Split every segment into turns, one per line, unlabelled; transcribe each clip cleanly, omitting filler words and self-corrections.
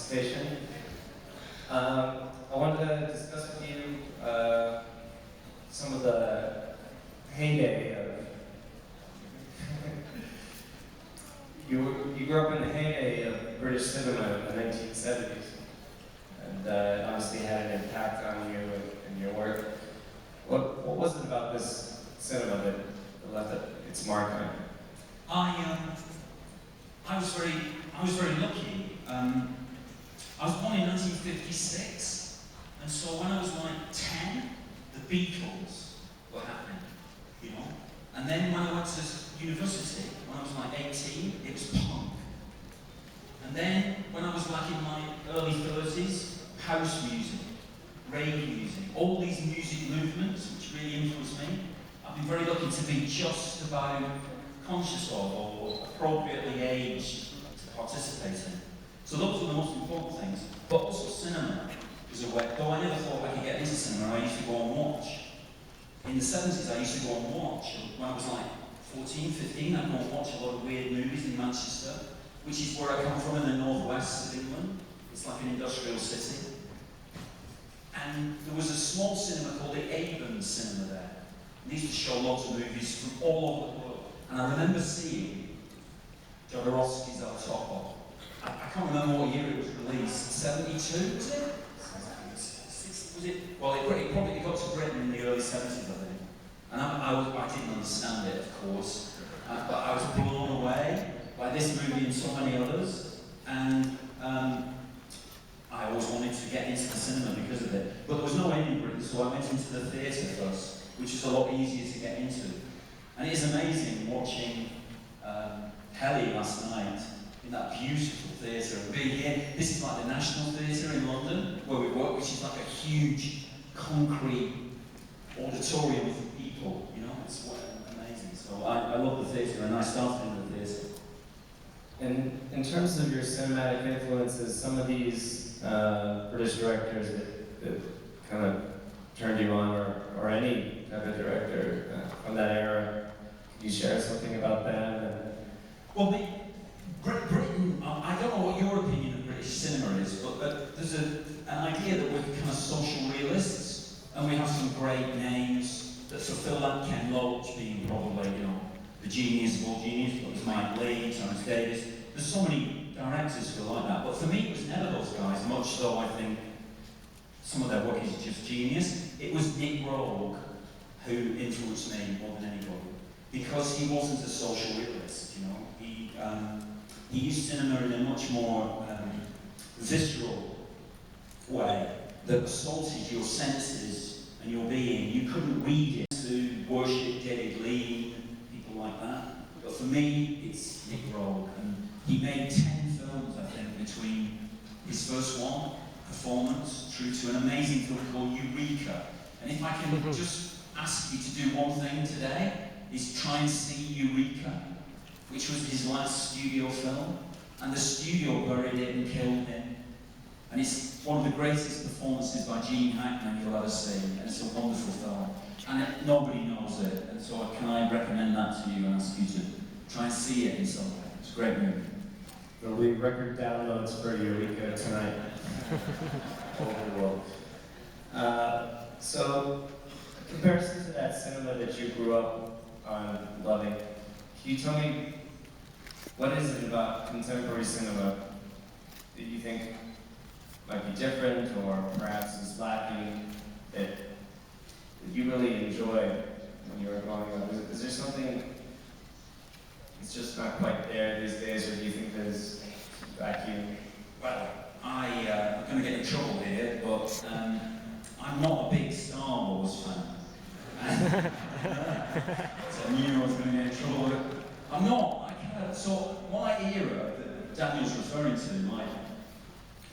participation. I wanted to discuss with you some of the heyday of you grew up in the heyday of British cinema in the 1970s, and obviously had an impact on you and your work. What was it about this cinema that left its mark on you?
I was very lucky. I was born in 1956, and so when I was like 10, the Beatles were happening, you know. And then when I went to university, when I was like 18, it was punk. And then when I was like in my early 30s, house music, rave music, all these music movements which really influenced me. I've been very lucky to be just about conscious of or appropriately aged to participate in. So those were the most important things. But also cinema is a way, though I never thought I could get into cinema, I used to go and watch. In the 70s I used to go and watch. When I was like 14, 15, I'd go and watch a lot of weird movies in Manchester, which is where I come from in the northwest of England. It's like an industrial city. And there was a small cinema called the Avon Cinema there. And they used to show lots of movies from all over the world. And I remember seeing Jodorowsky's El Topo. I can't remember what year it was released. 72, was it? Was it? Well, it probably got to Britain in the early 70s, I think. And I didn't understand it, of course. But I was blown away by this movie and so many others. And I always wanted to get into the cinema because of it. But there was no end in Britain, so I went into the theatre first, which is a lot easier to get into. And it is amazing watching Helly last night in that beautiful theatre and being here. This is like the National Theatre in London, where we work, which is like a huge concrete auditorium for people, you know, it's amazing. So I love the theatre, and I started in the theatre.
And in terms of your cinematic influences, some of these British directors that kind of turned you on, or any type of director from that era, can you share something about them?
Well, Britain, I don't know what your opinion of British cinema is, but there's an idea that we're kind of social realists, and we have some great names that fulfill that. Ken Loach being probably, you know, the genius of all genius, but there's Mike Leigh, Terence Davis. There's so many directors who are like that, but for me it was never those guys, much though I think some of their work is just genius. It was Nick Rogue who influenced me more than anybody, because he wasn't a social realist, you know. He used cinema in a much more visceral way that assaulted your senses and your being. You couldn't read it to worship David Lean, people like that. But for me, it's Nick Rogue. And he made 10 films, I think, between his first one, Performance, through to an amazing film called Eureka. And if I can just ask you to do one thing today, is try and see Eureka, which was his last studio film, and the studio buried it and killed him. And it's one of the greatest performances by Gene Hackman you'll ever see, and it's a wonderful film. And nobody knows it, and so can I recommend that to you and ask you to try and see it in some way. It's a great movie.
There'll be record downloads for Eureka tonight over the world. So, in comparison to that cinema that you grew up on loving, can you tell me, what is it about contemporary cinema that you think might be different, or perhaps is lacking, that you really enjoyed when you were growing up? Is there something that's just not quite there these days, or do you think there's a vacuum?
Well, I'm going to get in trouble here, but I'm not a big Star Wars fan. So I knew I was going to get in trouble. I'm not. So my era that Daniel's referring to, like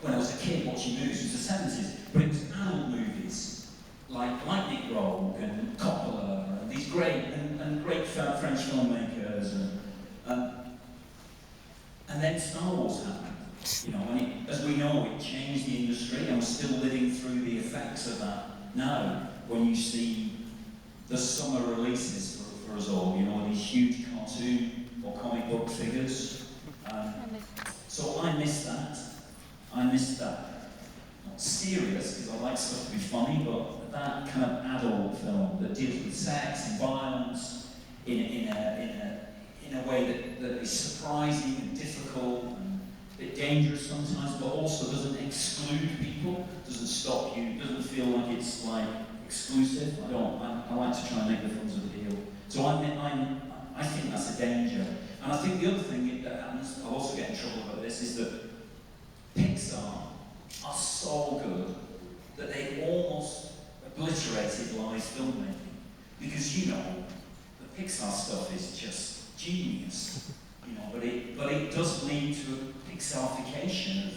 when I was a kid watching movies, was the 70s, but it was adult movies like Nick Rogue and Coppola and these great and great French filmmakers, and then Star Wars happened. You know, and it, as we know, it changed the industry, and we're still living through the effects of that now. When you see the summer releases for us all, you know, these huge cartoon or comic book figures. So I miss that. I
missed that. Not serious, because I like stuff to be funny, but that kind of adult film that deals with sex and violence in a way that is surprising and difficult and a bit dangerous sometimes, but also doesn't exclude people, doesn't stop you, doesn't feel like it's like exclusive. I like to try and make the films appeal. So I think that's a danger. And I think the other thing that happens, I'll also get in trouble about this, is that Pixar are so good that they almost obliterated live filmmaking. Because, you know, the Pixar stuff is just genius, you know, but it does lead to a Pixarification of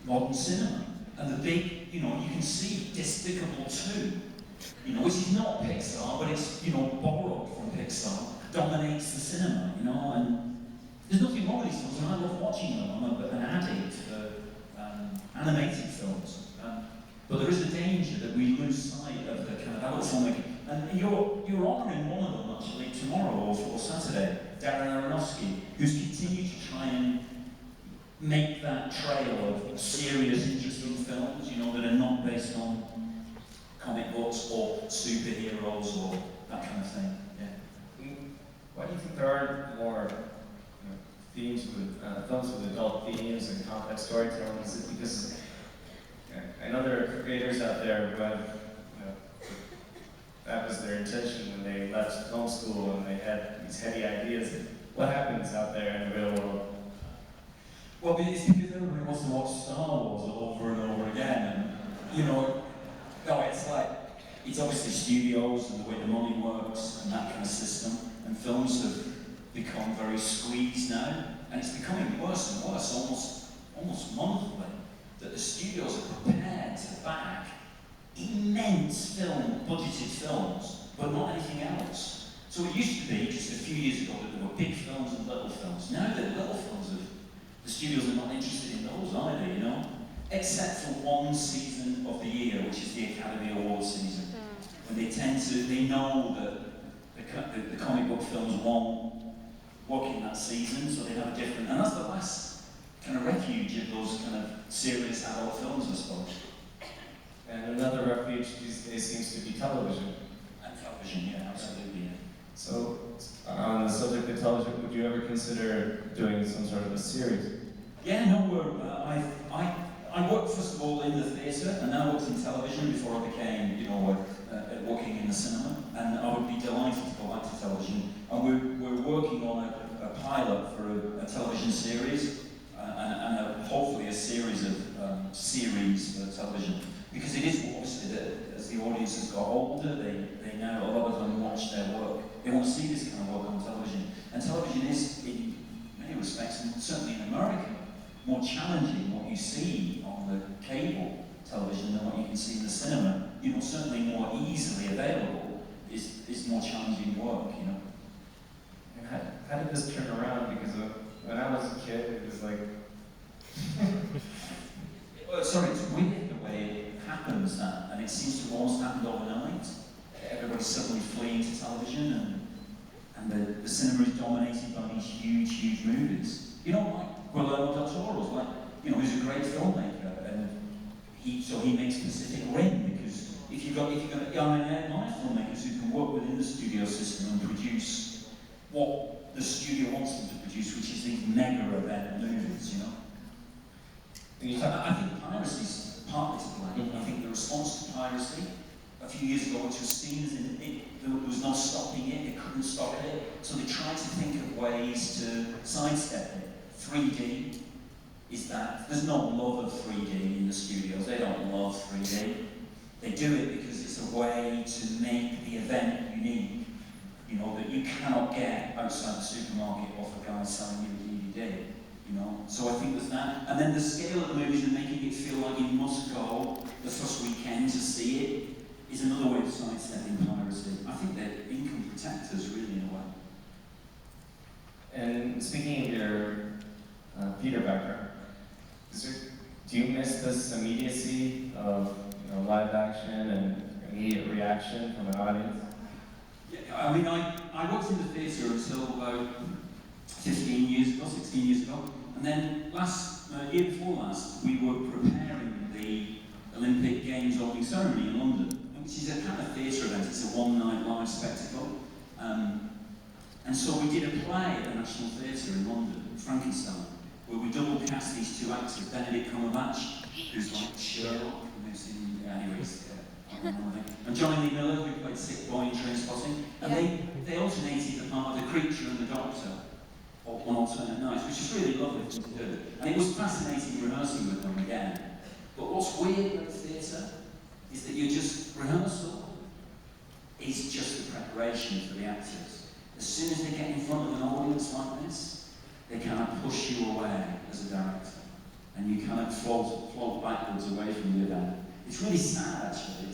modern cinema. And the big, you know, you can see Despicable 2, you know, which is not Pixar, but it's, you know, borrowed from Pixar, dominates the cinema, you know, and there's nothing wrong with these films, and I love watching them. I'm an addict for animated films. But there is a danger that we lose sight of the kind of adult filmmaking. And you're honouring one of them actually tomorrow or Saturday, Darren Aronofsky, who's continued to try and make that trail of serious, interesting films, you know, that are not based on comic books or superheroes or that kind of thing. Yeah.
Why do you think there aren't more themes with films with adult themes and complex storytelling? Is it because I know there are creators out there who have, that was their intention when they left film school and they had these heady ideas. What happens out there in the real world?
Well, it's because everybody wants to watch Star Wars over and over again, and you know, no, it's like, it's obviously studios and the way the money works and that kind of system, and films have become very squeezed now, and it's becoming worse and worse, almost monthly, that the studios are prepared to back immense budgeted films, but not anything else. So it used to be, just a few years ago, that there were big films and little films. Now the little films, the studios are not interested in those either, you know? Except for one season of the year, which is the Academy Awards season. When they know that the comic book films won't work in that season, so they have a different, and that's the last kind of refuge of those kind of serious adult films, I suppose.
And another refuge these days seems to be television.
And television, yeah, absolutely. Yeah.
So, on the subject of television, would you ever consider doing some sort of a series?
Yeah, no, I worked first of all in the theatre, and then I worked in television before I became, you know, working in the cinema. And I would be delighted to go back to television. And we're working on a pilot for a television series, and hopefully a series of series for television. Because it is obviously that as the audience has got older, they now, a lot of them watch their work. They want to see this kind of work on television. And television is, in many respects, and certainly in America, more challenging what you see on the cable television than what you can see in the cinema. You know, certainly more easily available is more challenging work, you know.
And how did this turn around? Because when I was a kid, it was like...
Sorry, it's weird the way it happens, that, and it seems to have almost happened overnight. Everybody's suddenly fleeing to television, and the cinema is dominated by these huge movies. You know, like Guillermo del Toro's, like, you know, he's a great filmmaker, and he makes Pacific Rim, because if you've got young and admired filmmakers who can work within the studio system and produce what the studio wants them to produce, which is these mega event movies, you know. I think piracy is partly to blame. I think the response to piracy a few years ago, which was seen as there was no stopping it, they couldn't stop it, so they tried to think of ways to sidestep it. 3D is that. There's no love of 3D in the studios. They don't love 3D. They do it because it's a way to make the event unique, you know, that you cannot get outside the supermarket off a guy selling you a DVD. You know, so I think there's that, and then the scale of the movies and making it feel like you must go the first weekend to see it is another way of sidestepping piracy. I think they're income protectors, really, in a way.
And speaking of your theater background, do you miss this immediacy of live action and immediate reaction from an audience?
Yeah, I mean, I worked in the theatre until about 15 years ago, 16 years ago. And then year before last, we were And so we did a play at the National Theatre in London, Frankenstein, where we double cast these two actors, Benedict Cumberbatch, who's like Sherlock, who's in, anyways, and Johnny Lee Miller, who played Sick Boy in Trainspotting, and they alternated the part of the creature and the doctor on alternate nights, which is really lovely to do. And it was fascinating rehearsing with them again. But what's weird about theatre is that rehearsal is just the preparation for the actors. As soon as they get in front of an audience like this, they kind of push you away as a director. And you kind of float backwards away from the event. It's really sad, actually.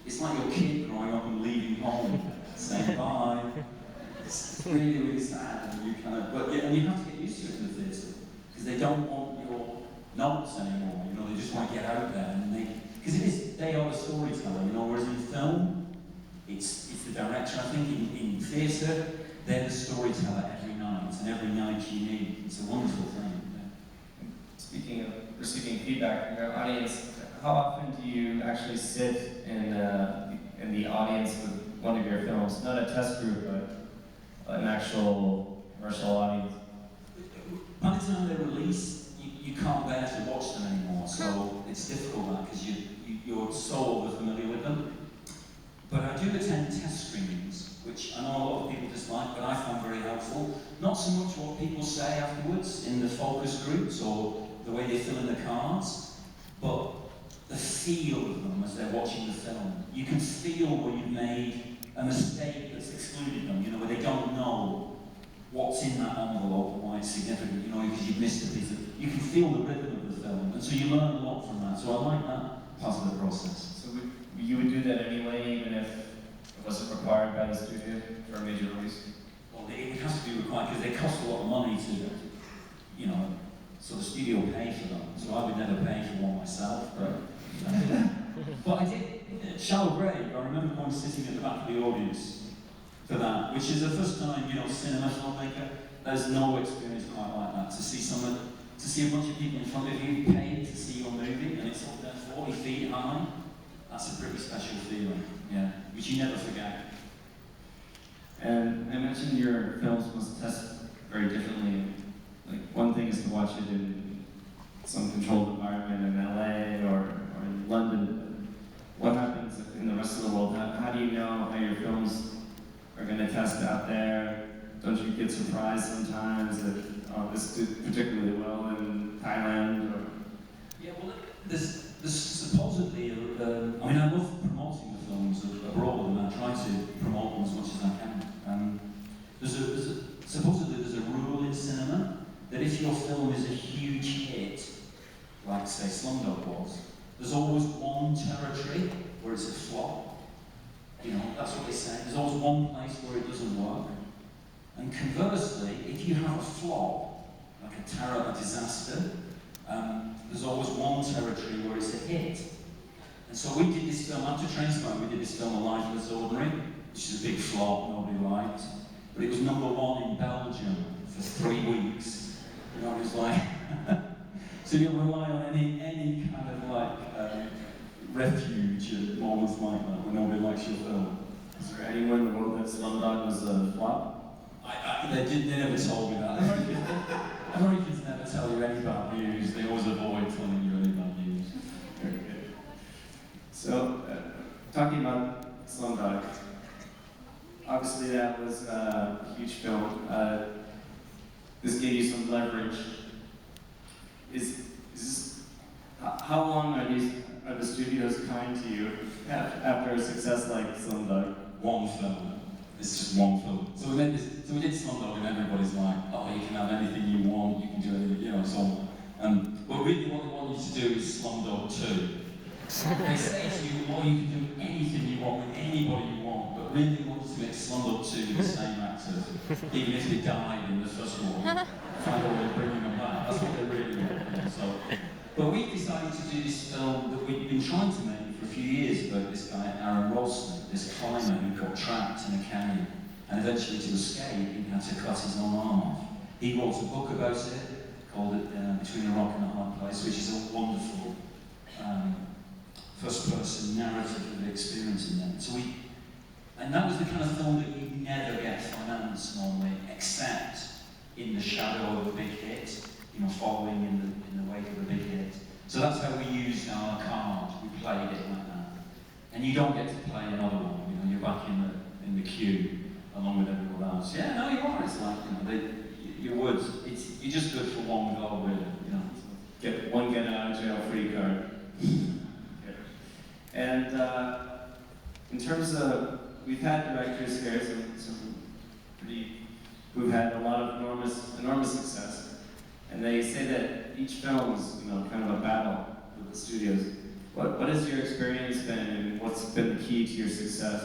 It's like your kid growing up and leaving home, saying bye. It's really, really sad. And you kind of, and you have to get used to it in the theatre, because they don't want your notes anymore. You know, they just want to get out there and because they are the storyteller. You know, whereas in film, it's the director. I think in theatre, they're the storyteller every night, and every night you need. It's a wonderful thing.
Speaking of receiving feedback from your audience, how often do you actually sit in the audience with one of your films? Not a test group, but an actual commercial audience?
By the time they're released, you can't bear to watch them anymore, so it's difficult because you're so over-familiar with them. But I do attend test screenings, which I know a lot of people dislike, but I find very helpful. Not so much what people say afterwards in the focus groups or the way they fill in the cards, but the feel of them as they're watching the film. You can feel where you've made a mistake that's excluded them, you know, where they don't know what's in that envelope and why it's significant, you know, because you've missed a piece of. You can feel the rhythm of the film, and so you learn a lot from that. So I like that part of the process.
So you would do that anyway, even if it wasn't required by the studio for a major release?
Well, it has to be required because they cost a lot of money to, you know, so the studio will pay for them. So I would never pay for one myself, but I did. Shallow Grave, I remember going sitting at the back of the audience for that, which is the first time, you know, cinema filmmaker. There's no experience quite like that. To see a bunch of people in front of you paid to see your movie, and it's up there 40 feet high. That's a pretty special feeling, yeah, which you never forget.
And I mentioned your films must test very differently. Like, one thing is to watch it in some controlled environment in LA or in London. What happens in the rest of the world? How do you know how your films are going to test out there? Don't you get surprised sometimes that this did particularly well in Thailand? Or?
Yeah, well, there's supposedly, I mean, I love promoting the films abroad, and I try to promote them as much as I can. Supposedly there's a rule in cinema that if your film is a huge hit, like say Slumdog was, there's always one territory where it's a flop. You know, that's what they say. There's always one place where it doesn't work. And conversely, if you have a flop, like a terror, a disaster, there's always one territory where it's a hit. And so we did this film, after Trainspotting, we did this film, A Life Less Ordinary, which is a big flop, nobody liked. But it was #1 in Belgium for 3 weeks. You know, it was like, so you rely on any kind of like refuge at moments like that when nobody likes your film.
Is there anyone in the world that Slumdog was a flop?
They never told me that. Americans never tell you any bad news. They always avoid telling you any bad news.
Very good. So, talking about Slumdog, obviously that was a huge film. This gave you some leverage. How long are the studios kind to you after a success like Slumdog?
One film. It's just one film. So we did Slumdog, and everybody's like, oh, you can have anything you want, you can do anything, you know, so. But really what they want you to do is Slumdog 2. They say to you, oh, you can do anything you want with anybody you want, but really they want you to make Slumdog 2 with the same actors, even if they died in the first one. Find a way of bringing them back. That's what they really want. So. But we decided to do this film that we'd been trying to make for a few years about this guy, Aaron Rolston, this climber who got trapped in a canyon, and eventually to escape he had to cut his own arm off. He wrote a book about it, called Between a Rock and a Hard Place, which is a wonderful first-person narrative of the experience in that. So
And that was the kind of film that you never get financed normally, except in the shadow of a big hit, following in the wake of a big hit. So that's how we used our card. We played it like that. And you don't get to play another one. You're back in the queue along with everyone else. Yeah, no, you are. It's like your words. You're just good for one goal, really.
Get out of jail free card. And in terms of, we've had directors here, some who've had a lot of enormous success, and they say that each film is, kind of a battle with the studios. What has your experience been, and what's been the key to your success?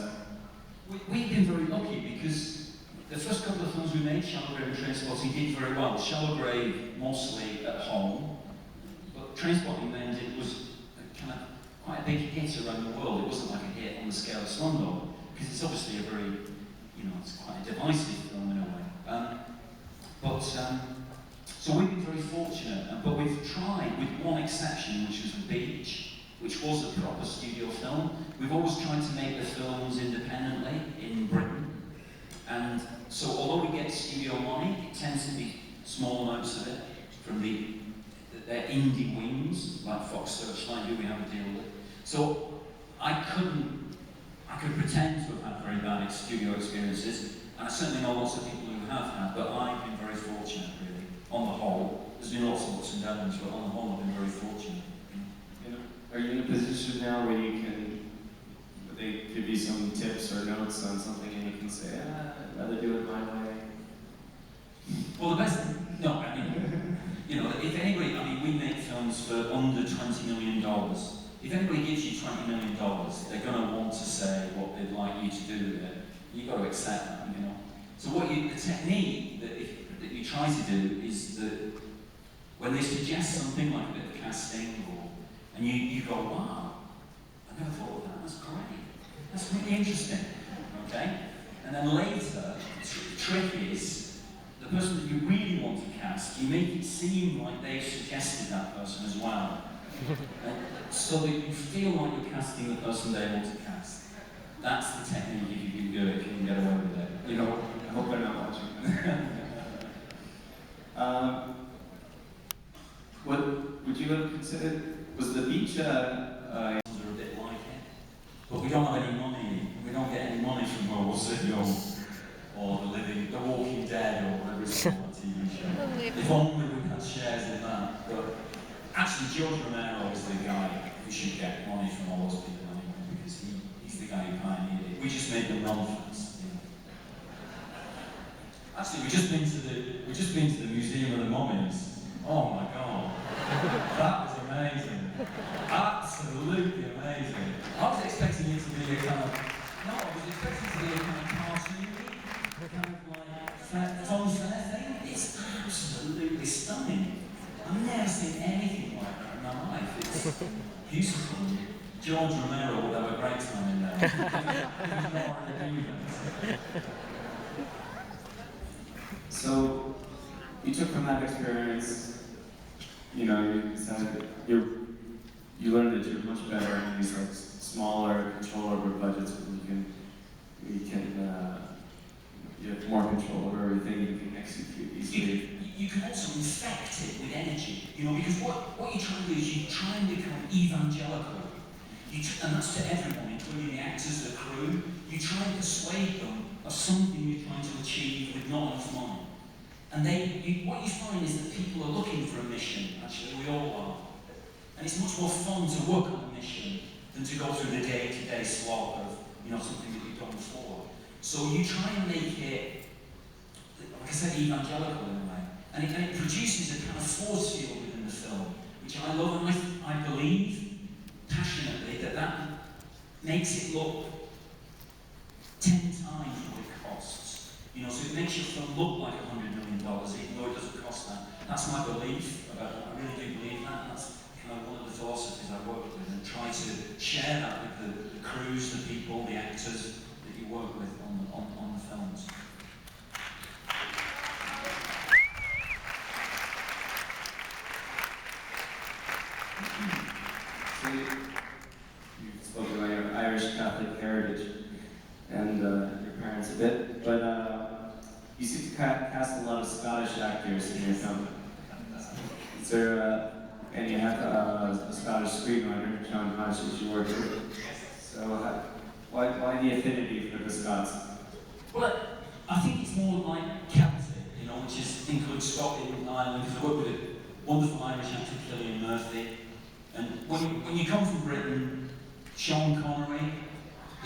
We've been very lucky because the first couple of films we made, Shallow Grave and Trainspotting, did very well. Shallow Grave mostly at home, but Trainspotting then was kind of quite a big hit around the world. It wasn't like a hit on the scale of Slumdog, because it's obviously a very, it's quite a divisive film in a way. So we've been very fortunate, but we've tried, with one exception, which was The Beach, which was a proper studio film. We've always tried to make the films independently in Britain. And so although we get studio money, it tends to be small amounts of it from their indie wings, like Fox Searchlight, who we have a deal with. So I could pretend to have had very bad studio experiences, and I certainly know lots of people who have had, but I've been very fortunate, really, on the whole. There's been lots of ups and downs, but on the whole I've been very fortunate.
Are you in a position now where they give you some tips or notes on something and you can say, I'd rather do it my way?
Well, the best, no, I mean, if anybody, we make films for under $20 million. If anybody gives you $20 million, they're going to want to say what they'd like you to do with it. You've got to accept that, So the technique that you try to do is that when they suggest something like a bit of casting and you go, wow, I never thought of that, that's great. That's really interesting, okay? And then later, the trick is, the person that you really want to cast, you make it seem like they've suggested that person as well. So that you feel like you're casting the person they want to cast. That's the technique if you can do it, if you can get away with it.
I hope they're not watching. What would you have considered? Was The Beach
are a bit like it, but we don't have any money. We don't get any money from World War Z or The Walking Dead or whatever it's called, that TV show. If only we had shares in that. But actually, George Romero is the guy who should get money from all those people anyway, because he's the guy who pioneered it. We just made them run fast. Actually, we just been to the Museum of the Mummies. Oh my God, that was amazing. Absolutely amazing. I was expecting it to be I was expecting it to be a kind of cartoony, kind of like fun fair thing. It's absolutely stunning. I've never seen anything like that in my life. It's beautiful. George Romero would have a great time in there.
So, you took from that experience, you decided you learned that you're much better in these like smaller, control-over budgets where you have more control over everything, you can execute easily.
You can also infect it with energy, because what you try to do is you try and become evangelical. And that's to everyone, including the actors, the crew. You try and persuade them of something you're trying to achieve with not enough money. And what you find is that people are looking for a mission, actually, we all are. And it's much more fun to work on a mission than to go through the day-to-day slog of, something that you've done before. So you try and make it, like I said, evangelical in a way. And it produces a kind of force field within the film, which I love, and I believe passionately that makes it look 10 times what it costs. So it makes your film look like $100 million, even though it doesn't cost that. That's my belief about it. I really do believe that. That's kind of one of the philosophies I work with, and try to share that with the crews, the people, the actors that you work with on the films.
So you spoke about your Irish Catholic heritage. and your parents a bit, but you seem to cast a lot of Scottish actors in your film. Is there, and you have a Scottish screenwriter, John Hodge, that you work with. So why the affinity for the Scots?
Well, I think it's more like Celtic, you know, which is includes Scotland and Ireland, because I work with a wonderful Irish actor, Cillian Murphy. And when you come from Britain, Sean Connery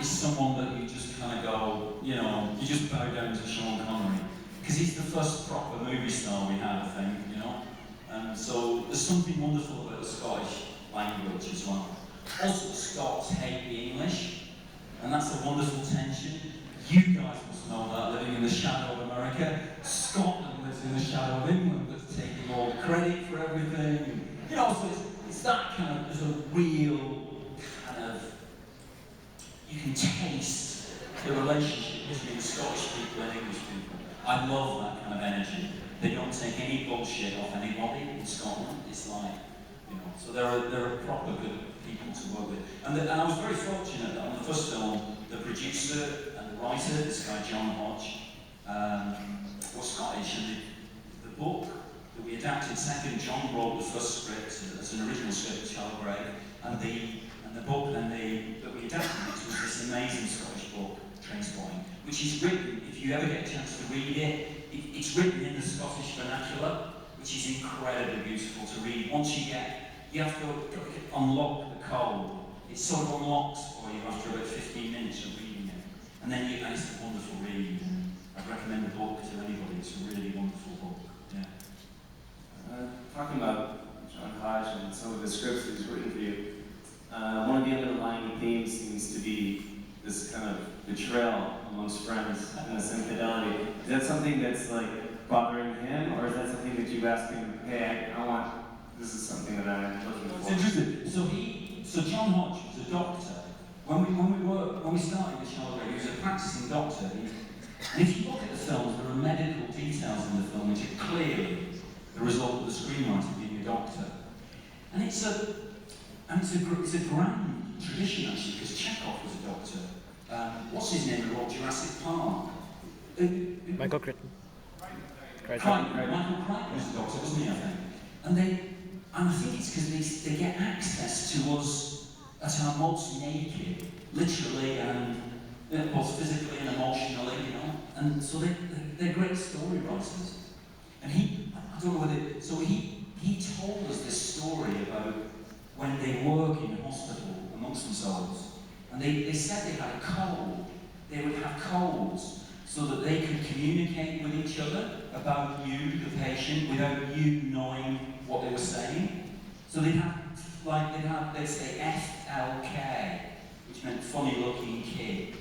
is someone that you just kind of go, you know, you just bow down to Sean Connery. Because he's the first proper movie star we had, I think, you know. And so there's something wonderful about the Scottish language as well. Also, the Scots hate the English, and that's a wonderful tension. You guys must know that, living in the shadow of America. Scotland lives in the shadow of England, that's taking all the credit for everything. You know, so it's that kind of, there's a real kind of, you can taste the relationship between Scottish people and English people. I love that kind of energy. They don't take any bullshit off anybody in Scotland. It's like, you know, so they're proper good people to work with. And I was very fortunate that on the first film, the producer and the writer, this guy John Hodge, was Scottish, and the book that we adapted second, John wrote the first script as an original script, Charlie Gray, and the book then that we adapted was this amazing Scottish book, Trainspotting, which is written, if you ever get a chance to read it, it's written in the Scottish vernacular, which is incredibly beautiful to read. Once you have to unlock the code. It sort of unlocks for you after about 15 minutes of reading it. And then it's a wonderful read. I'd recommend the book to anybody. It's a really wonderful book. Yeah.
Talking about John Hodge and some of the scripts that he's written for you, one of the underlying themes seems to be this kind of betrayal amongst friends and this infidelity. Is that something that's like bothering him, or is that something that you've asked him, hey, this is something that I'm looking for?
It's interesting. So John Hodge was a doctor. When we started with Charlie Gray, he was a practicing doctor. And if you look at the films, there are medical details in the film which are clearly the result of the screenwriter being a doctor. And it's a grand tradition actually, because Chekhov was a doctor. What's his name who wrote Jurassic Park?
Michael Crichton.
Michael Crichton was a doctor, wasn't he, I think? And I think it's because they get access to us at our most naked, literally and both physically and emotionally, you know. And so they're great story writers. And I don't know whether, so he told us this story about when they work in a hospital amongst themselves. And they said they had a code. They would have codes so that they could communicate with each other about you, the patient, without you knowing what they were saying. So they'd say FLK, which meant funny looking kid.